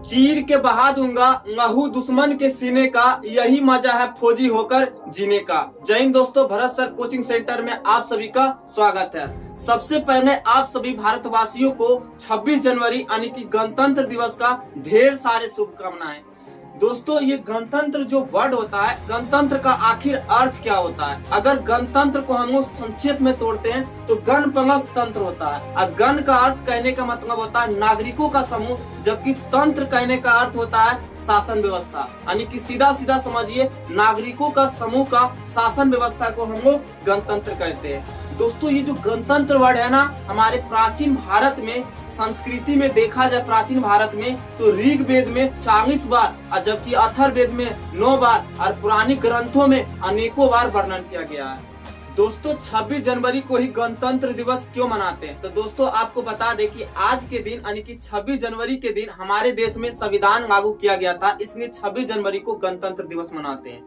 चीर के बहा दूंगा लहू दुश्मन के सीने का, यही मजा है फौजी होकर जीने का। जय हिंद दोस्तों, भरत सर कोचिंग सेंटर में आप सभी का स्वागत है। सबसे पहले आप सभी भारतवासियों को 26 जनवरी यानी कि गणतंत्र दिवस का ढेर सारे शुभकामनाएं। दोस्तों, ये गणतंत्र जो वर्ड होता है, गणतंत्र का आखिर अर्थ क्या होता है? अगर गणतंत्र को हम लोग संक्षेप में तोड़ते हैं तो गण प्लस तंत्र होता है। और गण का अर्थ कहने का मतलब होता है नागरिकों का समूह, जबकि तंत्र कहने का अर्थ होता है शासन व्यवस्था। यानी कि सीधा सीधा समझिए, नागरिकों का समूह का शासन व्यवस्था को हम लोग गणतंत्र कहते हैं। दोस्तों, ये जो गणतंत्र वर्ड है ना, हमारे प्राचीन भारत में संस्कृति में देखा जाए, प्राचीन भारत में तो ऋग्वेद में 40 बार और जबकि अथर्ववेद में 9 बार और पुरानी ग्रंथों में अनेकों बार वर्णन किया गया है। दोस्तों, 26 जनवरी को ही गणतंत्र दिवस क्यों मनाते हैं? तो दोस्तों, आपको बता दें कि आज के दिन यानी कि 26 जनवरी के दिन हमारे देश में संविधान लागू किया गया था, इसलिए 26 जनवरी को गणतंत्र दिवस मनाते हैं।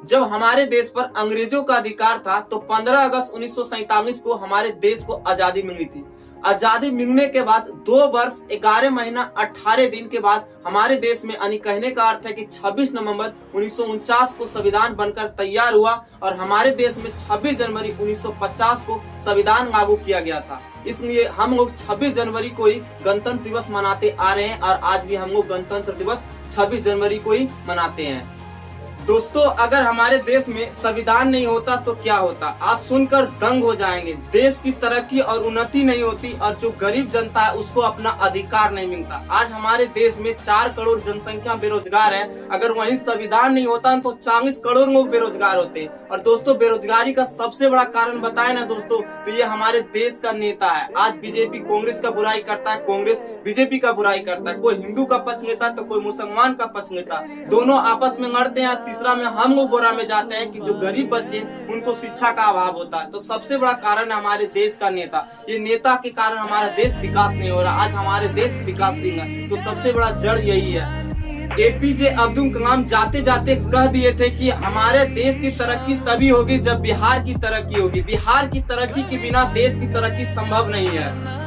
जब हमारे देश पर अंग्रेजों का अधिकार था तो 15 अगस्त 1947 को हमारे देश को आजादी मिली थी। आजादी मिलने के बाद 2 वर्ष 11 महीना 18 दिन के बाद हमारे देश में, यानी कहने का अर्थ है कि 26 नवंबर 1949 को संविधान बनकर तैयार हुआ और हमारे देश में 26 जनवरी 1950 को संविधान लागू किया गया था। इसलिए हम लोग 26 जनवरी को ही गणतंत्र दिवस मनाते आ रहे हैं और आज भी हम लोग गणतंत्र दिवस 26 जनवरी को ही मनाते हैं। दोस्तों, अगर हमारे देश में संविधान नहीं होता तो क्या होता? आप सुनकर दंग हो जाएंगे। देश की तरक्की और उन्नति नहीं होती और जो गरीब जनता है उसको अपना अधिकार नहीं मिलता। आज हमारे देश में 4 करोड़ जनसंख्या बेरोजगार है। अगर वहीं संविधान नहीं होता तो 40 करोड़ लोग बेरोजगार होते। और दोस्तों, बेरोजगारी का सबसे बड़ा कारण बताए ना दोस्तों, तो ये हमारे देश का नेता है। आज बीजेपी कांग्रेस का बुराई करता है, कांग्रेस बीजेपी का बुराई करता है। कोई हिंदू का पक्ष लेता तो कोई मुसलमान का पक्ष लेता, दोनों आपस में लड़ते हैं। तीसरा में हम लोग बुरा में जाते हैं कि जो गरीब बच्चे उनको शिक्षा का अभाव होता है। तो सबसे बड़ा कारण है हमारे देश का नेता। ये नेता के कारण हमारा देश विकास नहीं हो रहा। आज हमारे देश विकासशील है तो सबसे बड़ा जड़ यही है। एपीजे अब्दुल कलाम जाते जाते कह दिए थे कि हमारे देश की तरक्की तभी होगी जब बिहार की तरक्की होगी। बिहार की तरक्की के बिना देश की तरक्की संभव नहीं है।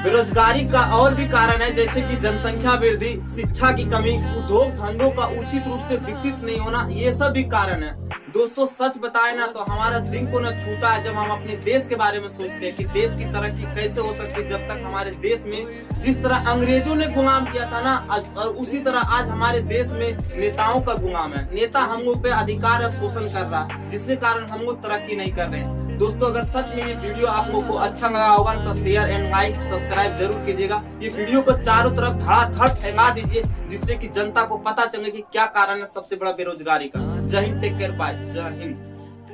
बेरोजगारी का और भी कारण है, जैसे कि जनसंख्या वृद्धि, शिक्षा की कमी, उद्योग धंधों का उचित रूप से विकसित नहीं होना, ये सब भी कारण है। दोस्तों, सच बताए ना तो हमारा दिल को न छूता है जब हम अपने देश के बारे में सोचते हैं कि देश की तरक्की कैसे हो सकती है जब तक हमारे देश में जिस तरह अंग्रेजों ने गुलाम किया था ना, और उसी तरह आज हमारे देश में नेताओं का गुलाम है। नेता हम लोग पे अधिकार और शोषण कर रहा है, जिसके कारण हम लोग तरक्की नहीं कर रहे हैं। दोस्तों, अगर सच में ये वीडियो आप लोगों को अच्छा लगा होगा तो शेयर एंड लाइक सब्सक्राइब जरूर कीजिएगा। ये वीडियो को चारों तरफ धड़ाधड़ फैला दीजिए, जिससे कि जनता को पता चले कि क्या कारण है सबसे बड़ा बेरोजगारी का। जय हिंद, टेक केयर, बाय। जय हिंद।